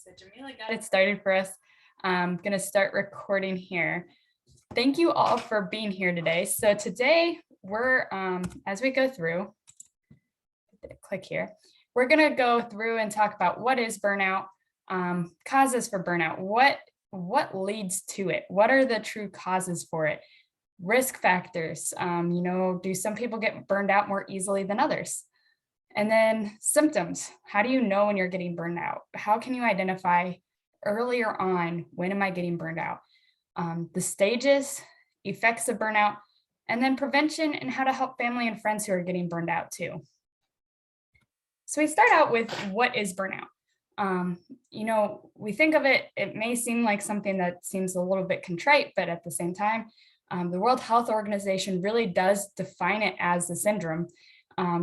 So Jamila got it started for us. I'm going to start recording here. Thank you all for being here today. So today we're, as we go through, click here, we're going to go through and talk about what is burnout, causes for burnout, what leads to it, what are the true causes for it, risk factors, do some people get burned out more easily than others? And then symptoms. How do you know when you're getting burned out? How can you identify earlier on, when am I getting burned out? The stages, effects of burnout, and then prevention and how to help family and friends who are getting burned out too. So we start out with what is burnout? We think of it, it may seem like something that seems a little bit contrite, but at the same time, the World Health Organization really does define it as a syndrome.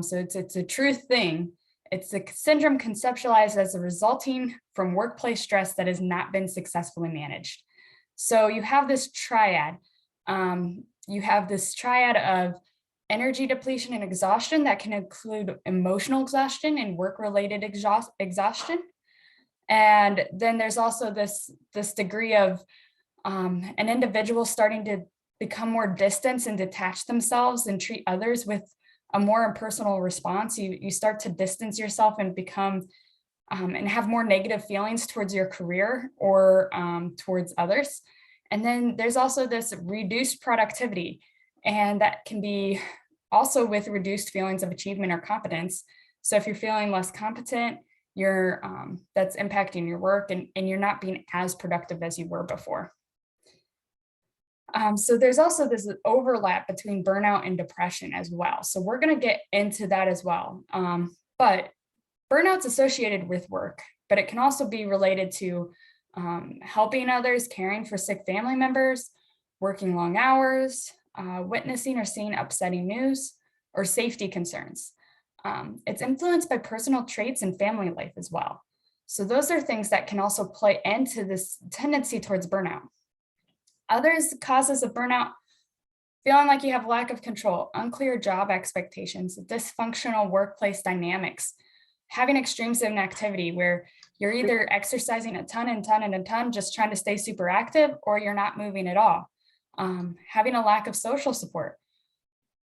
So it's a true thing. It's a syndrome conceptualized as a resulting from workplace stress that has not been successfully managed. So you have this triad. You have this triad of energy depletion and exhaustion that can include emotional exhaustion and work-related exhaustion. And then there's also this degree of an individual starting to become more distant and detach themselves and treat others with a more impersonal response. You start to distance yourself and become and have more negative feelings towards your career or towards others. And then there's also this reduced productivity, and that can be also with reduced feelings of achievement or competence. So if you're feeling less competent, that's impacting your work and you're not being as productive as you were before. So there's also this overlap between burnout and depression as well. So we're going to get into that as well. But burnout's associated with work, but it can also be related to helping others, caring for sick family members, working long hours, witnessing or seeing upsetting news, or safety concerns. It's influenced by personal traits and family life as well. So those are things that can also play into this tendency towards burnout. Others causes of burnout: feeling like you have lack of control, unclear job expectations, dysfunctional workplace dynamics, having extremes in activity where you're either exercising a ton and ton and a ton, just trying to stay super active, or you're not moving at all. Having a lack of social support,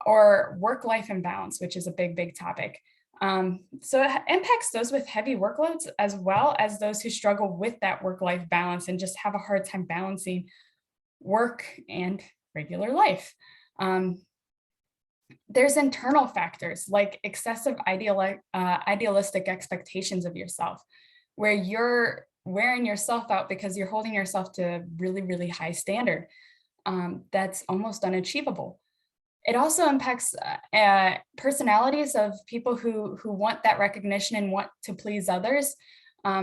or work-life imbalance, which is a big topic. So it impacts those with heavy workloads as well as those who struggle with that work-life balance and just have a hard time balancing work and regular life. There's internal factors like excessive idealistic expectations of yourself, where you're wearing yourself out because you're holding yourself to a really high standard that's almost unachievable. It also impacts personalities of people who want that recognition and want to please others.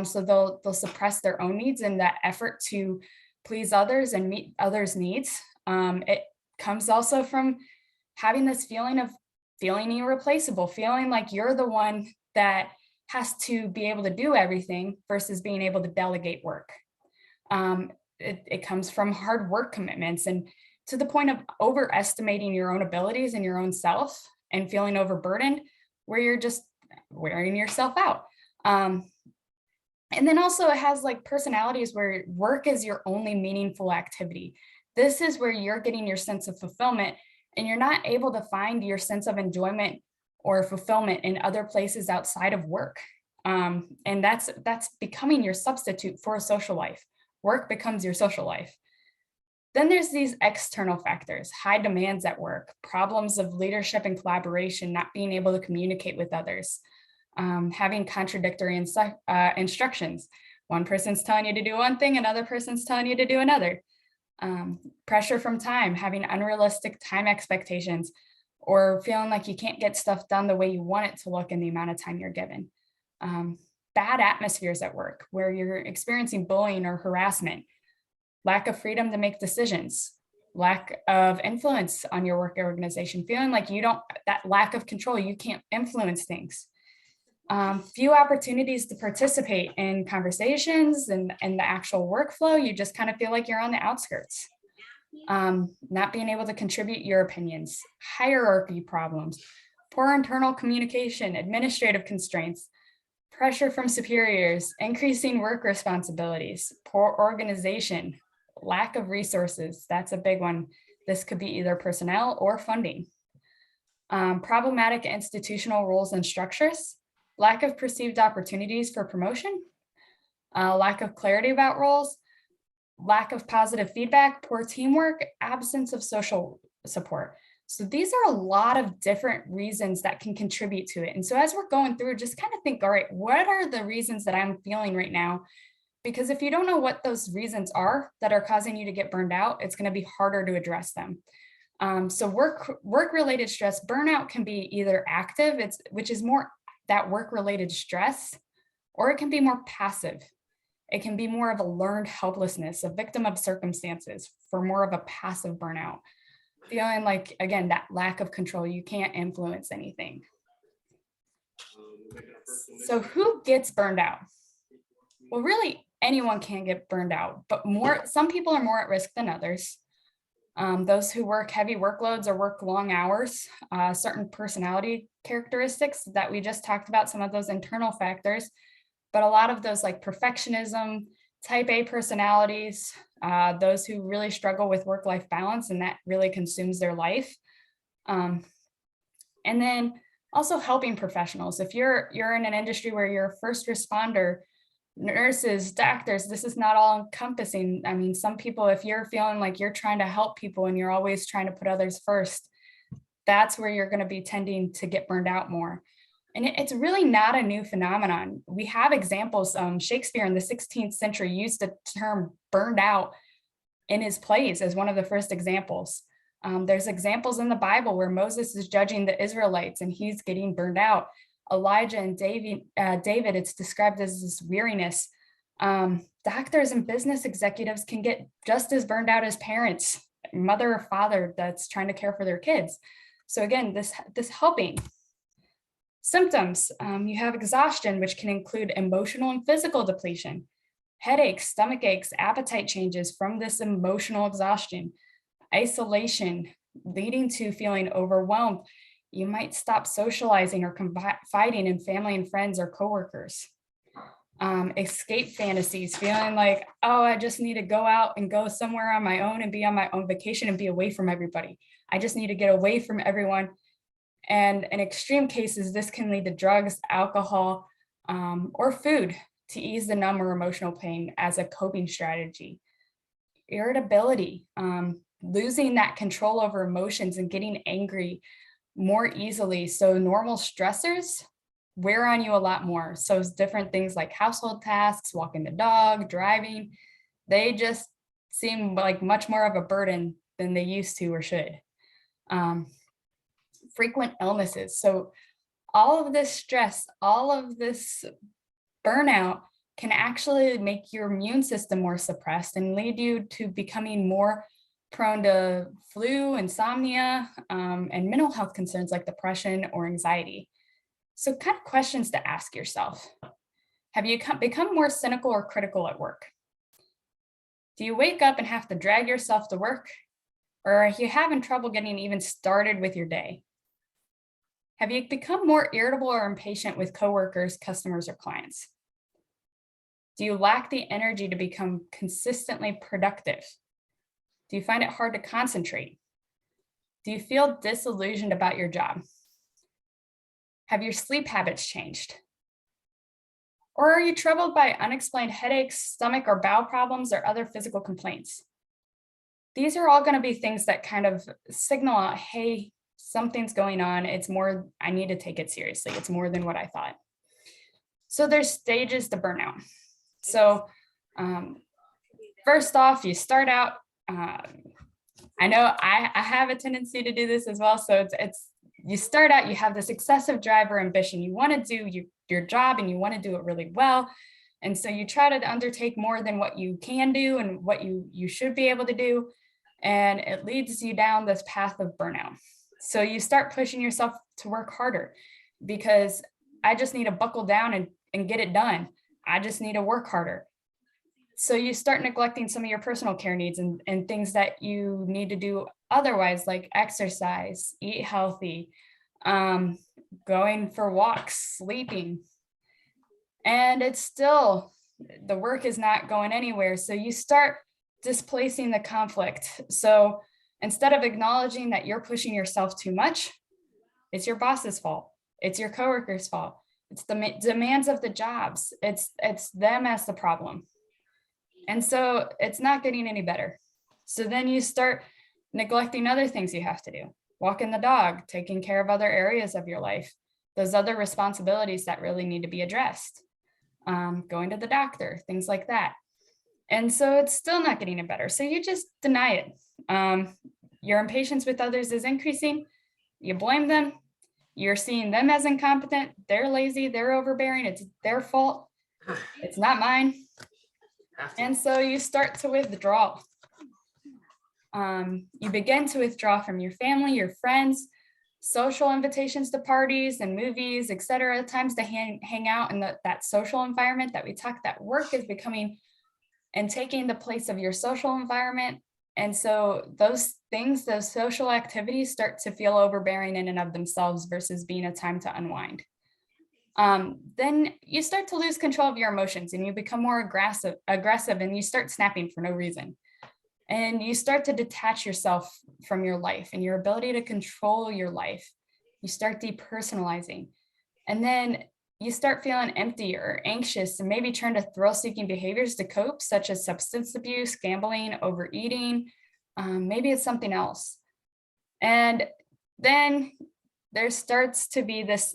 So they'll suppress their own needs in that effort to please others and meet others' needs. It comes also from having this feeling of feeling irreplaceable, feeling like you're the one that has to be able to do everything versus being able to delegate work. It comes from hard work commitments and to the point of overestimating your own abilities and your own self and feeling overburdened, where you're just wearing yourself out. And then also it has like personalities where work is your only meaningful activity. This is where you're getting your sense of fulfillment and you're not able to find your sense of enjoyment or fulfillment in other places outside of work. And that's becoming your substitute for a social life. Work becomes your social life. Then there's these external factors: high demands at work, problems of leadership and collaboration, not being able to communicate with others, having contradictory instructions. One person's telling you to do one thing, another person's telling you to do another. Pressure from time, having unrealistic time expectations, or feeling like you can't get stuff done the way you want it to look in the amount of time you're given. Bad atmospheres at work, where you're experiencing bullying or harassment, lack of freedom to make decisions, lack of influence on your work organization, feeling like that lack of control, you can't influence things. Few opportunities to participate in conversations and the actual workflow. You just kind of feel like you're on the outskirts. Not being able to contribute your opinions, hierarchy problems, poor internal communication, administrative constraints, Pressure from superiors, increasing work responsibilities, poor organization, lack of resources. That's a big one. This could be either personnel or funding. Problematic institutional rules and structures, lack of perceived opportunities for promotion, lack of clarity about roles, lack of positive feedback, poor teamwork, absence of social support. So these are a lot of different reasons that can contribute to it. And so as we're going through, just kind of think, all right, what are the reasons that I'm feeling right now? Because if you don't know what those reasons are that are causing you to get burned out, it's going to be harder to address them. So work-related stress, burnout can be either active, which is more that work-related stress, or it can be more passive. It can be more of a learned helplessness, a victim of circumstances, for more of a passive burnout. Feeling like, again, that lack of control, you can't influence anything. So who gets burned out? Well, really anyone can get burned out, but some people are more at risk than others. Those who work heavy workloads or work long hours, certain personality characteristics that we just talked about, some of those internal factors, but a lot of those like perfectionism, type A personalities, those who really struggle with work-life balance and that really consumes their life. And then also helping professionals. If you're in an industry where you're a first responder, nurses, doctors, this is not all encompassing. I mean, some people, if you're feeling like you're trying to help people and you're always trying to put others first, that's where you're going to be tending to get burned out more. And it's really not a new phenomenon. We have examples. Shakespeare in the 16th century used the term burned out in his plays as one of the first examples. There's examples in the Bible where Moses is judging the Israelites and he's getting burned out. Elijah and David, it's described as this weariness. Doctors and business executives can get just as burned out as parents, mother or father that's trying to care for their kids. So again, this helping. Symptoms, you have exhaustion, which can include emotional and physical depletion, headaches, stomach aches, appetite changes from this emotional exhaustion, isolation, leading to feeling overwhelmed. You might stop socializing or confiding in family and friends or coworkers. Escape fantasies, feeling like, oh, I just need to go out and go somewhere on my own and be on my own vacation and be away from everybody. I just need to get away from everyone. And in extreme cases, this can lead to drugs, alcohol, or food to ease the numb or emotional pain as a coping strategy. Irritability, losing that control over emotions and getting angry more easily. So normal stressors wear on you a lot more. So it's different things like household tasks, walking the dog, driving, they just seem like much more of a burden than they used to or should. Frequent illnesses. So all of this stress, all of this burnout can actually make your immune system more suppressed and lead you to becoming more prone to flu, insomnia, and mental health concerns like depression or anxiety. So kind of questions to ask yourself. Have you become more cynical or critical at work? Do you wake up and have to drag yourself to work? Or are you having trouble getting even started with your day? Have you become more irritable or impatient with coworkers, customers, or clients? Do you lack the energy to become consistently productive? Do you find it hard to concentrate? Do you feel disillusioned about your job? Have your sleep habits changed? Or are you troubled by unexplained headaches, stomach or bowel problems, or other physical complaints? These are all going to be things that kind of signal out, hey, something's going on. It's more, I need to take it seriously. It's more than what I thought. So there's stages to burnout. So first off, you start out, I know I have a tendency to do this as well. So it's you start out, you have this excessive drive or ambition. You want to do your job and you want to do it really well. And so you try to undertake more than what you can do and what you should be able to do. And it leads you down this path of burnout. So you start pushing yourself to work harder because I just need to buckle down and get it done. I just need to work harder. So you start neglecting some of your personal care needs and things that you need to do otherwise, like exercise, eat healthy, going for walks, sleeping. And it's still, the work is not going anywhere. So you start displacing the conflict. So instead of acknowledging that you're pushing yourself too much, it's your boss's fault. It's your coworker's fault. It's the demands of the jobs. It's them as the problem. And so it's not getting any better. So then you start neglecting other things you have to do. Walking the dog, taking care of other areas of your life, those other responsibilities that really need to be addressed. Going to the doctor, things like that. And so it's still not getting any better. So you just deny it. Your impatience with others is increasing. You blame them. You're seeing them as incompetent. They're lazy. They're overbearing. It's their fault. It's not mine. And so you start to withdraw. You begin to withdraw from your family, your friends, social invitations to parties and movies, etc. Times to hang out in that social environment that we talk, that work is becoming and taking the place of your social environment. And so those things, those social activities start to feel overbearing in and of themselves versus being a time to unwind. Then you start to lose control of your emotions and you become more aggressive and you start snapping for no reason. And you start to detach yourself from your life and your ability to control your life. You start depersonalizing. And then you start feeling empty or anxious and maybe turn to thrill-seeking behaviors to cope, such as substance abuse, gambling, overeating. Maybe it's something else. And then there starts to be this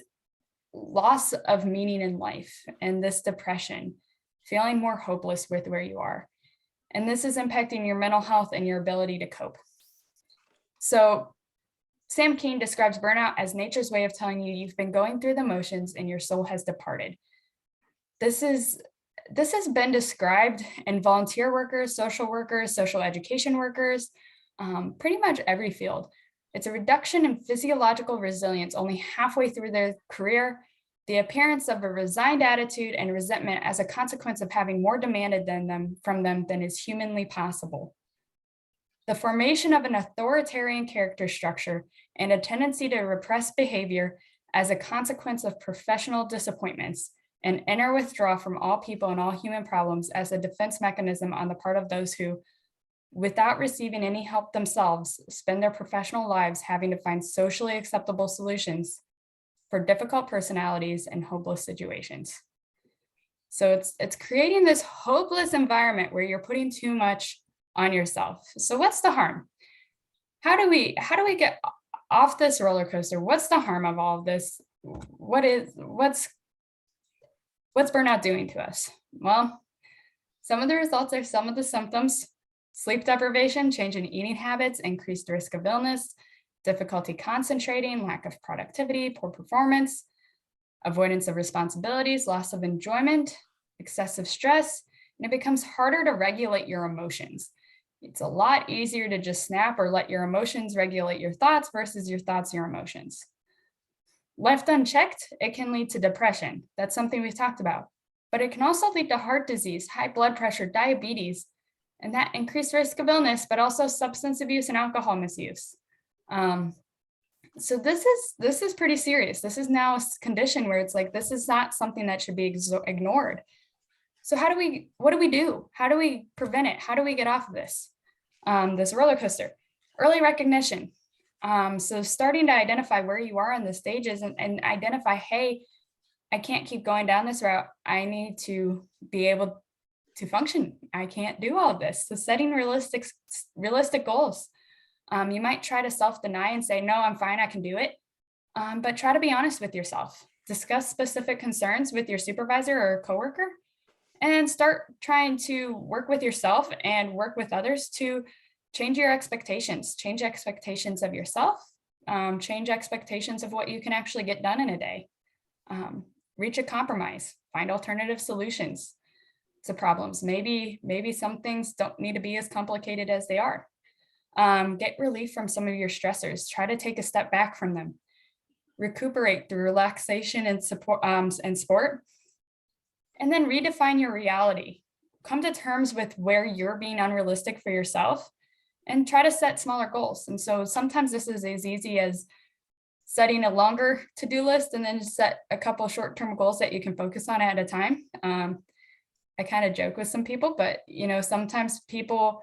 loss of meaning in life and this depression, feeling more hopeless with where you are. And this is impacting your mental health and your ability to cope. So Sam Keen describes burnout as nature's way of telling you you've been going through the motions and your soul has departed. This has been described in volunteer workers, social education workers, pretty much every field. It's a reduction in physiological resilience only halfway through their career, the appearance of a resigned attitude and resentment as a consequence of having more demanded from them than is humanly possible. The formation of an authoritarian character structure and a tendency to repress behavior as a consequence of professional disappointments and inner withdrawal from all people and all human problems as a defense mechanism on the part of those who, without receiving any help themselves, spend their professional lives having to find socially acceptable solutions for difficult personalities and hopeless situations. So it's creating this hopeless environment where you're putting too much on yourself. So what's the harm? How do we get off this roller coaster? What's the harm of all of this? What's burnout doing to us? Well, some of the results are some of the symptoms: sleep deprivation, change in eating habits, increased risk of illness, difficulty concentrating, lack of productivity, poor performance, avoidance of responsibilities, loss of enjoyment, excessive stress, and it becomes harder to regulate your emotions. It's a lot easier to just snap or let your emotions regulate your thoughts versus your thoughts, your emotions. Left unchecked, it can lead to depression. That's something we've talked about. But it can also lead to heart disease, high blood pressure, diabetes, and that increased risk of illness, but also substance abuse and alcohol misuse. So this is pretty serious. This is now a condition where it's like, this is not something that should be ignored. So what do we do? How do we prevent it? How do we get off of this roller coaster? Early recognition. So starting to identify where you are in the stages and identify, hey, I can't keep going down this route. I need to be able to function. I can't do all of this. So setting realistic goals. You might try to self-deny and say, no, I'm fine, I can do it. But try to be honest with yourself. Discuss specific concerns with your supervisor or coworker, and start trying to work with yourself and work with others to change your expectations, change expectations of yourself, change expectations of what you can actually get done in a day. Reach a compromise, find alternative solutions to problems. Maybe some things don't need to be as complicated as they are. Get relief from some of your stressors. Try to take a step back from them. Recuperate through relaxation and support and sport. And then redefine your reality. Come to terms with where you're being unrealistic for yourself and try to set smaller goals. And so sometimes this is as easy as setting a longer to-do list, and then set a couple short-term goals that you can focus on at a time. I kind of joke with some people, but sometimes people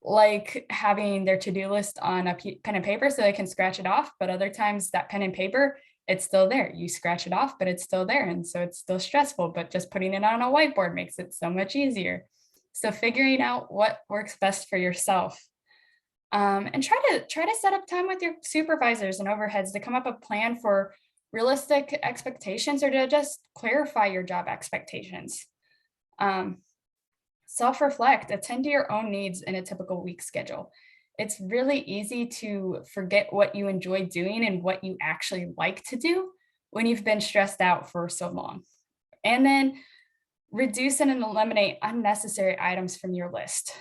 like having their to-do list on a pen and paper so they can scratch it off. But other times that pen and paper, it's still there. You scratch it off, but it's still there. And so it's still stressful, but just putting it on a whiteboard makes it so much easier. So figuring out what works best for yourself. And try to set up time with your supervisors and overheads to come up with a plan for realistic expectations, or to just clarify your job expectations. Self-reflect, attend to your own needs in a typical week schedule. It's really easy to forget what you enjoy doing and what you actually like to do when you've been stressed out for so long. And then reduce and eliminate unnecessary items from your list,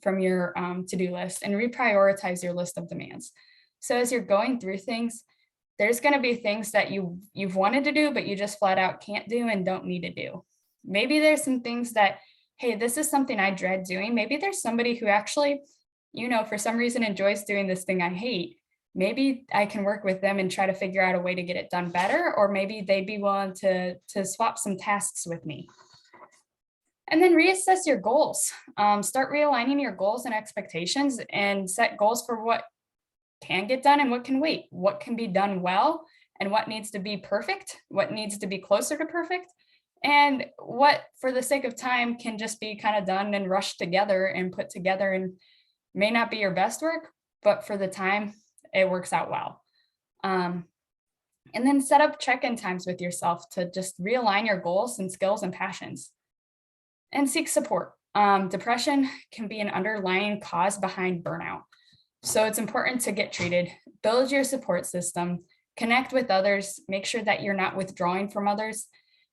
from your to-do list, and reprioritize your list of demands. So as you're going through things, there's going to be things that you've wanted to do, but you just flat out can't do and don't need to do. Maybe there's some things that, hey, this is something I dread doing. Maybe there's somebody who actually, for some reason enjoys doing this thing I hate. Maybe I can work with them and try to figure out a way to get it done better, or maybe they'd be willing to swap some tasks with me. And then reassess your goals. Start realigning your goals and expectations, and set goals for what can get done and what can wait, what can be done well, and what needs to be perfect, what needs to be closer to perfect, and what, for the sake of time, can just be kind of done and rushed together and put together and may not be your best work, but for the time, it works out well. And then set up check-in times with yourself to just realign your goals and skills and passions. And seek support. Depression can be an underlying cause behind burnout. So it's important to get treated, build your support system, connect with others, make sure that you're not withdrawing from others,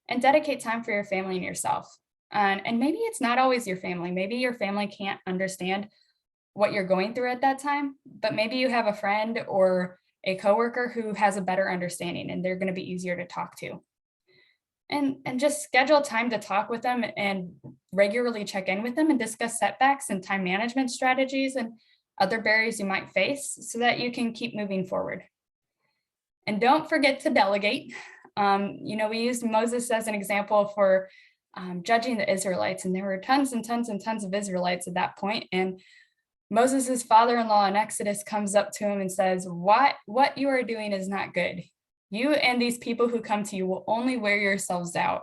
and dedicate time for your family and yourself. And maybe it's not always your family. Maybe your family can't understand what you're going through at that time, but maybe you have a friend or a coworker who has a better understanding, and they're going to be easier to talk to. And just schedule time to talk with them and regularly check in with them and discuss setbacks and time management strategies and other barriers you might face so that you can keep moving forward. And don't forget to delegate. We used Moses as an example for judging the Israelites, and there were tons and tons and tons of Israelites at that point. And Moses' father-in-law in Exodus comes up to him and says, what you are doing is not good. You and these people who come to you will only wear yourselves out.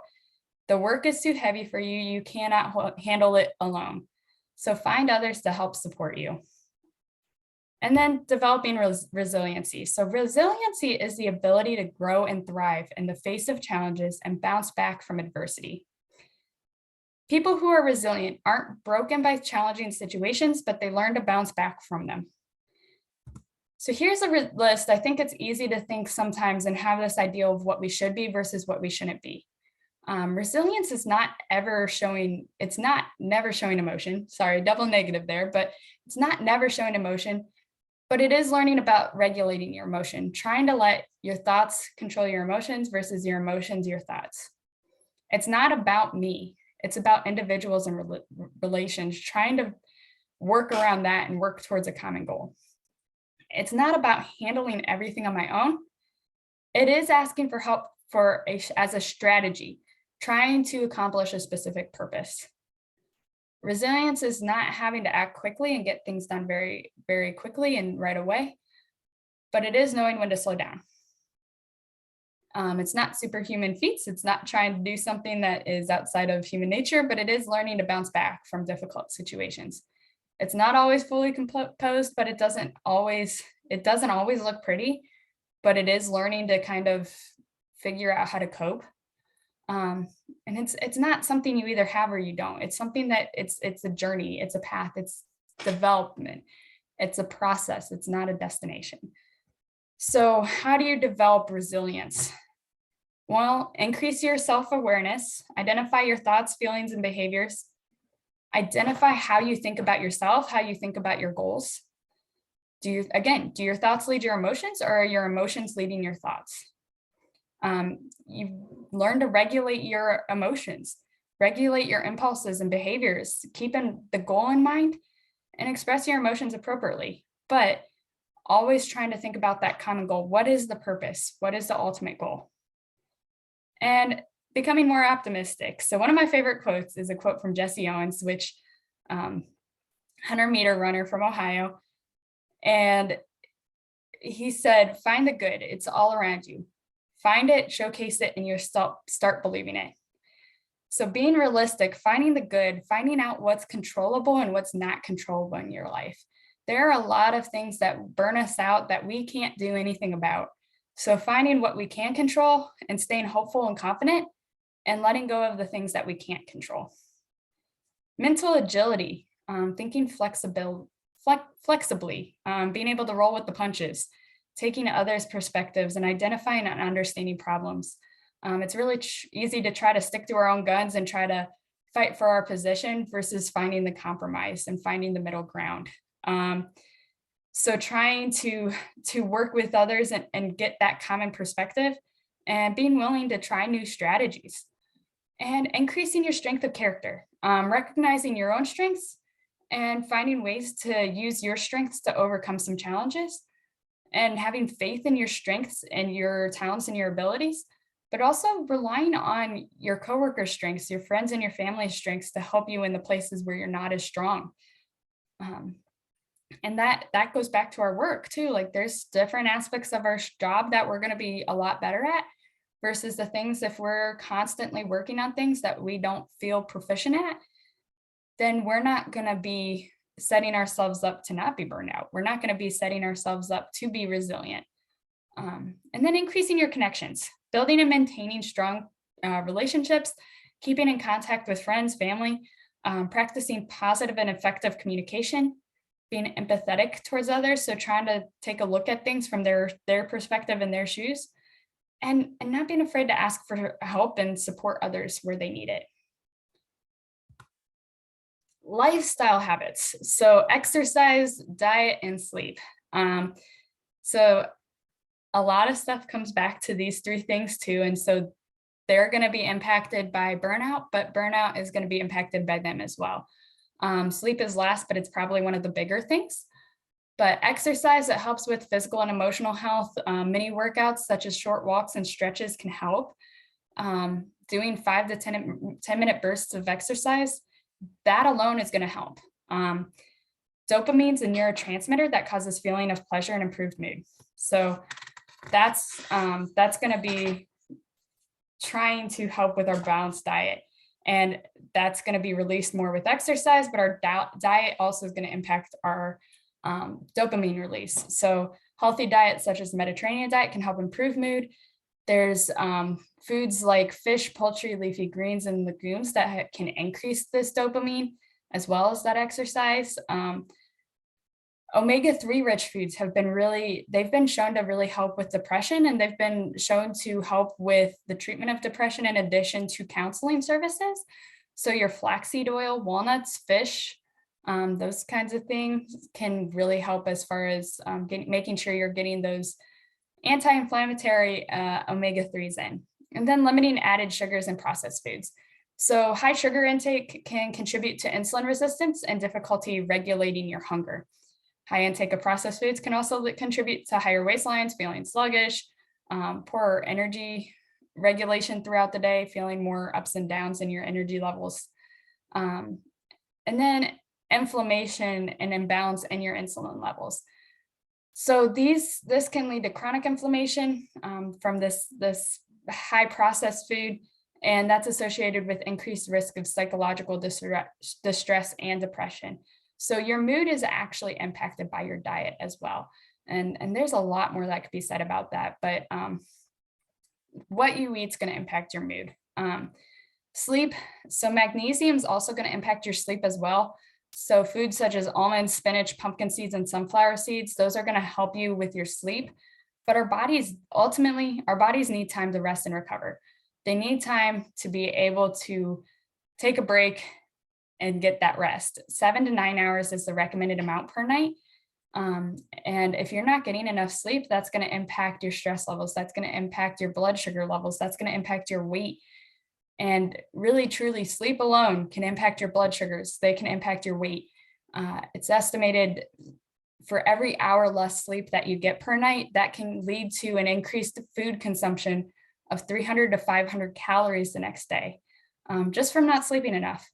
The work is too heavy for you. You cannot handle it alone. So find others to help support you. And then developing resiliency. So resiliency is the ability to grow and thrive in the face of challenges and bounce back from adversity. People who are resilient aren't broken by challenging situations, but they learn to bounce back from them. So here's a list. I think it's easy to think sometimes and have this idea of what we should be versus what we shouldn't be. Resilience is never showing emotion. Sorry, double negative there, but it's not never showing emotion, but it is learning about regulating your emotion, trying to let your thoughts control your emotions versus your emotions, your thoughts. It's not about me. It's about individuals and relations, trying to work around that and work towards a common goal. It's not about handling everything on my own. It is asking for help as a strategy, trying to accomplish a specific purpose. Resilience is not having to act quickly and get things done very, very quickly and right away, but it is knowing when to slow down. It's not superhuman feats. It's not trying to do something that is outside of human nature, but it is learning to bounce back from difficult situations. It's not always fully composed, but it doesn't always look pretty, but it is learning to kind of figure out how to cope. And it's not something you either have or you don't. It's something that it's a journey, it's a path, it's development, it's a process, it's not a destination. So how do you develop resilience? Well, increase your self-awareness, identify your thoughts, feelings, and behaviors. Identify how you think about yourself, how you think about your goals. Do your thoughts lead your emotions, or are your emotions leading your thoughts? You learn to regulate your emotions, regulate your impulses and behaviors, keeping the goal in mind, and express your emotions appropriately. But always trying to think about that common goal. What is the purpose? What is the ultimate goal? And becoming more optimistic. So one of my favorite quotes is a quote from Jesse Owens, which 100-meter runner from Ohio. And he said, find the good. It's all around you. Find it, showcase it, and you'll start believing it. So being realistic, finding the good, finding out what's controllable and what's not controllable in your life. There are a lot of things that burn us out that we can't do anything about. So finding what we can control and staying hopeful and confident and letting go of the things that we can't control. Mental agility, thinking flexibly, being able to roll with the punches, taking others' perspectives and identifying and understanding problems. It's really easy to try to stick to our own guns and try to fight for our position versus finding the compromise and finding the middle ground. So trying to work with others and get that common perspective and being willing to try new strategies and increasing your strength of character, recognizing your own strengths and finding ways to use your strengths to overcome some challenges and having faith in your strengths and your talents and your abilities, but also relying on your coworkers' strengths, your friends and your family's strengths to help you in the places where you're not as strong. And that goes back to our work too. Like there's different aspects of our job that we're going to be a lot better at versus the things if we're constantly working on things that we don't feel proficient at, then we're not going to be setting ourselves up to not be burned out. We're not going to be setting ourselves up to be resilient. And then increasing your connections, building and maintaining strong relationships, keeping in contact with friends, family, practicing positive and effective communication, being empathetic towards others. So trying to take a look at things from their perspective and their shoes, and not being afraid to ask for help and support others where they need it. Lifestyle habits. So exercise, diet, and sleep. So a lot of stuff comes back to these three things too. And so they're going to be impacted by burnout, but burnout is going to be impacted by them as well. Sleep is last, but it's probably one of the bigger things. But exercise, it helps with physical and emotional health. Mini workouts such as short walks and stretches can help. Doing 5 to 10-minute bursts of exercise, that alone is going to help. Dopamine's a neurotransmitter that causes feeling of pleasure and improved mood. So that's going to be trying to help with our balanced diet. And that's going to be released more with exercise, but our diet also is going to impact our dopamine release. So healthy diets such as Mediterranean diet can help improve mood. There's foods like fish, poultry, leafy greens, and legumes that can increase this dopamine as well as that exercise. Omega-3 rich foods they've been shown to really help with depression, and they've been shown to help with the treatment of depression in addition to counseling services. So your flaxseed oil, walnuts, fish, those kinds of things can really help as far as making sure you're getting those anti-inflammatory omega-3s in. And then limiting added sugars and processed foods. So high sugar intake can contribute to insulin resistance and difficulty regulating your hunger. High intake of processed foods can also contribute to higher waistlines, feeling sluggish, poor energy regulation throughout the day, feeling more ups and downs in your energy levels. And then inflammation and imbalance in your insulin levels. So this can lead to chronic inflammation from this high processed food, and that's associated with increased risk of psychological distress and depression. So your mood is actually impacted by your diet as well. And there's a lot more that could be said about that, but what you eat is going to impact your mood. Sleep. So magnesium is also going to impact your sleep as well. So foods such as almonds, spinach, pumpkin seeds, and sunflower seeds, those are going to help you with your sleep. But our bodies need time to rest and recover. They need time to be able to take a break and get that rest. 7 to 9 hours is the recommended amount per night. And if you're not getting enough sleep, that's going to impact your stress levels. That's going to impact your blood sugar levels. That's going to impact your weight. And really, truly, sleep alone can impact your blood sugars. They can impact your weight. It's estimated for every hour less sleep that you get per night, that can lead to an increased food consumption of 300 to 500 calories the next day, just from not sleeping enough.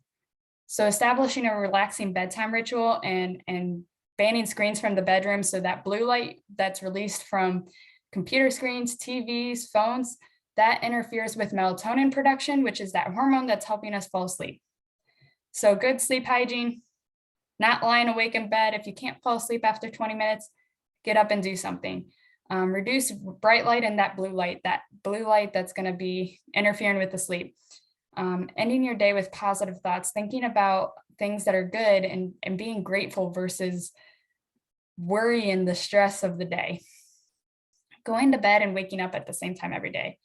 So establishing a relaxing bedtime ritual and banning screens from the bedroom, so that blue light that's released from computer screens, TVs, phones, that interferes with melatonin production, which is that hormone that's helping us fall asleep. So good sleep hygiene, not lying awake in bed. If you can't fall asleep after 20 minutes, get up and do something. Reduce bright light and that blue light that's going to be interfering with the sleep. Ending your day with positive thoughts, thinking about things that are good and being grateful versus worry and the stress of the day. Going to bed and waking up at the same time every day.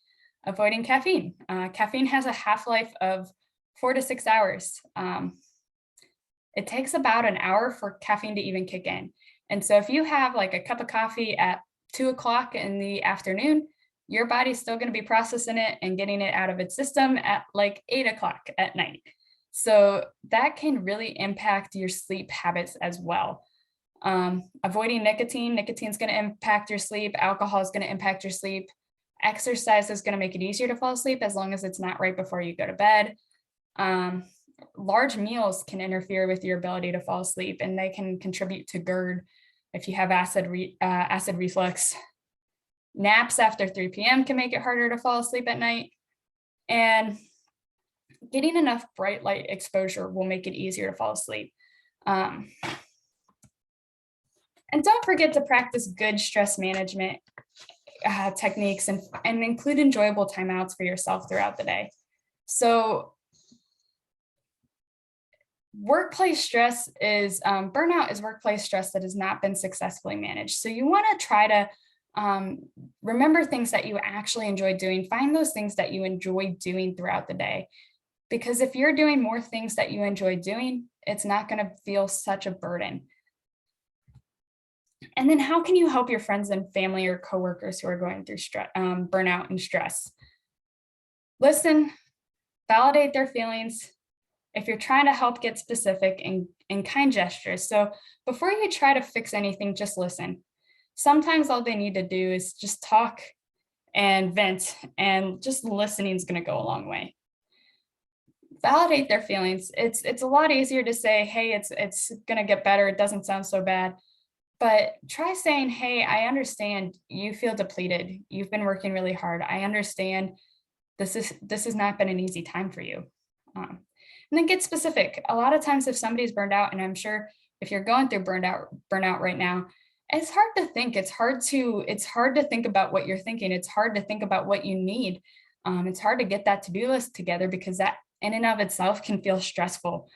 Avoiding caffeine. Caffeine has a half-life of 4 to 6 hours. It takes about an hour for caffeine to even kick in. And so if you have like a cup of coffee at 2 o'clock in the afternoon, your body's still going to be processing it and getting it out of its system at like 8 o'clock at night. So that can really impact your sleep habits as well. Avoiding nicotine. Nicotine's going to impact your sleep. Alcohol is going to impact your sleep. Exercise is going to make it easier to fall asleep as long as it's not right before you go to bed. Large meals can interfere with your ability to fall asleep, and they can contribute to GERD if you have acid reflux. Naps after 3 p.m. can make it harder to fall asleep at night. And getting enough bright light exposure will make it easier to fall asleep. And don't forget to practice good stress management techniques and include enjoyable timeouts for yourself throughout the day. So workplace stress is, burnout is workplace stress that has not been successfully managed. So you want to try to remember things that you actually enjoy doing. Find those things that you enjoy doing throughout the day. Because if you're doing more things that you enjoy doing, it's not going to feel such a burden. And then how can you help your friends and family or coworkers who are going through burnout and stress? Listen, validate their feelings. If you're trying to help, get specific and kind gestures. So before you try to fix anything, just listen. Sometimes all they need to do is just talk and vent, and just listening is going to go a long way. Validate their feelings. It's a lot easier to say, hey, it's going to get better. It doesn't sound so bad. But try saying, hey, I understand you feel depleted. You've been working really hard. I understand this has not been an easy time for you. And then get specific. A lot of times if somebody's burned out, and I'm sure if you're going through burnout right now, it's hard to think. It's hard to think about what you're thinking. It's hard to think about what you need. It's hard to get that to-do list together because that in and of itself can feel stressful.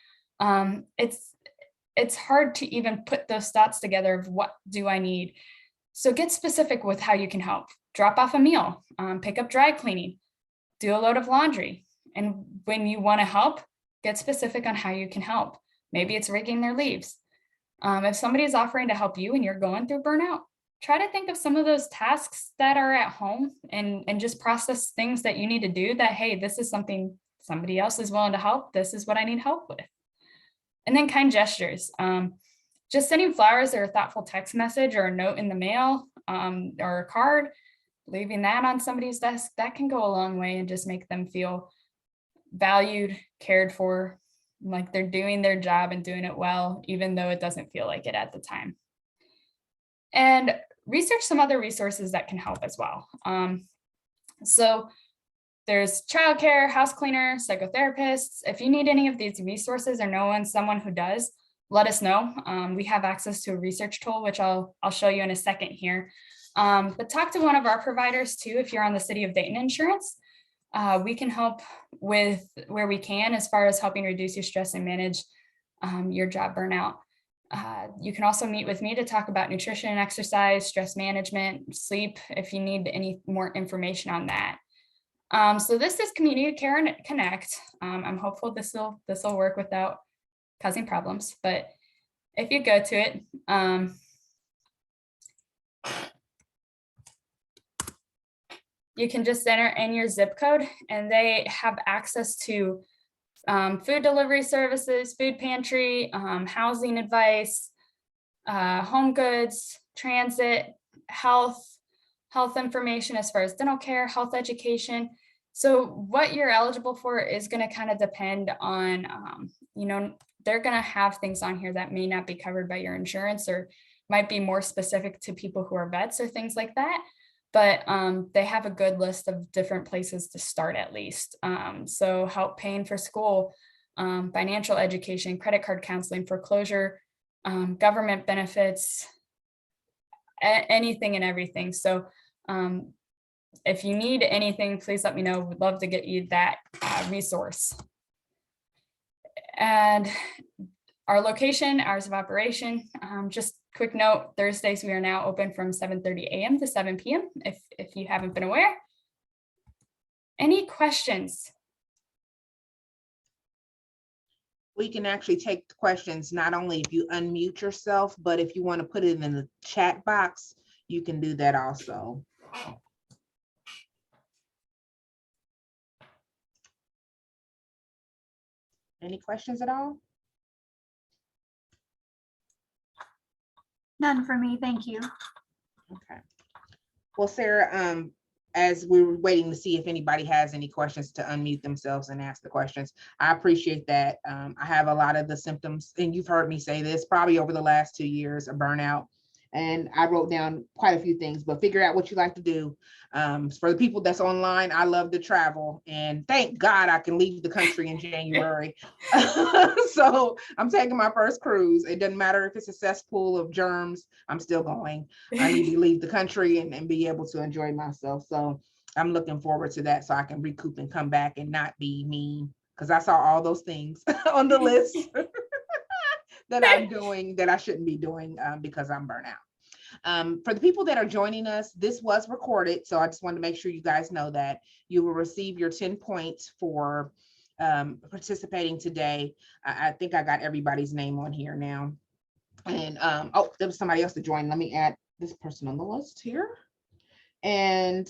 It's hard to even put those thoughts together of what do I need. So get specific with how you can help. Drop off a meal, pick up dry cleaning, do a load of laundry. And when you want to help, get specific on how you can help. Maybe it's rigging their leaves. If somebody is offering to help you and you're going through burnout, try to think of some of those tasks that are at home and just process things that you need to do that, hey, this is something somebody else is willing to help. This is what I need help with. And then kind gestures. Just sending flowers or a thoughtful text message or a note in the mail or a card, leaving that on somebody's desk, that can go a long way and just make them feel valued, cared for, like they're doing their job and doing it well, even though it doesn't feel like it at the time. And research some other resources that can help as well. So there's childcare, house cleaner, psychotherapists. If you need any of these resources or know someone who does, let us know. We have access to a research tool, which I'll show you in a second here. But talk to one of our providers too if you're on the City of Dayton insurance. We can help with where we can as far as helping reduce your stress and manage your job burnout. You can also meet with me to talk about nutrition and exercise, stress management, sleep, if you need any more information on that. So this is Community Care and Connect. I'm hopeful this will work without causing problems, but if you go to it, you can just enter in your zip code, and they have access to food delivery services, food pantry, housing advice, home goods, transit, health information as far as dental care, health education. So what you're eligible for is going to kind of depend on, they're going to have things on here that may not be covered by your insurance or might be more specific to people who are vets or things like that. But they have a good list of different places to start at least. So help paying for school, financial education, credit card counseling, foreclosure, government benefits, anything and everything. So if you need anything, please let me know. We'd love to get you that resource. And our location, hours of operation, just quick note, Thursdays we are now open from 7:30 a.m. to 7 p.m. if you haven't been aware. Any questions? We can actually take questions not only if you unmute yourself, but if you want to put it in the chat box, you can do that also. Any questions at all? None for me, thank you. Okay. Well, Sarah, as we were waiting to see if anybody has any questions to unmute themselves and ask the questions, I appreciate that. I have a lot of the symptoms, and you've heard me say this probably over the last 2 years of burnout. And I wrote down quite a few things, but figure out what you like to do. For the people that's online, I love to travel, and thank God I can leave the country in January. So I'm taking my first cruise. It doesn't matter if it's a cesspool of germs, I'm still going. I need to leave the country and be able to enjoy myself. So I'm looking forward to that so I can recoup and come back and not be mean, because I saw all those things on the list that I'm doing that I shouldn't be doing because I'm burnt out. For the people that are joining us, this was recorded, so I just wanted to make sure you guys know that you will receive your 10 points for participating today. I think I got everybody's name on here now. And oh, there was somebody else to join. Let me add this person on the list here. And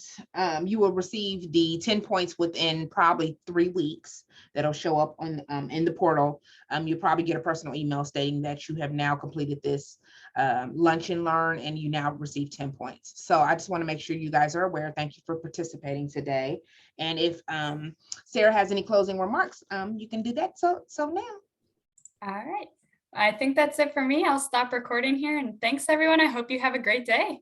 you will receive the 10 points within probably 3 weeks. That'll show up on in the portal. You'll probably get a personal email stating that you have now completed this lunch and learn, and you now receive 10 points. So I just want to make sure you guys are aware. Thank you for participating today. And if Sarah has any closing remarks, you can do that. So now. All right. I think that's it for me. I'll stop recording here, and thanks everyone. I hope you have a great day.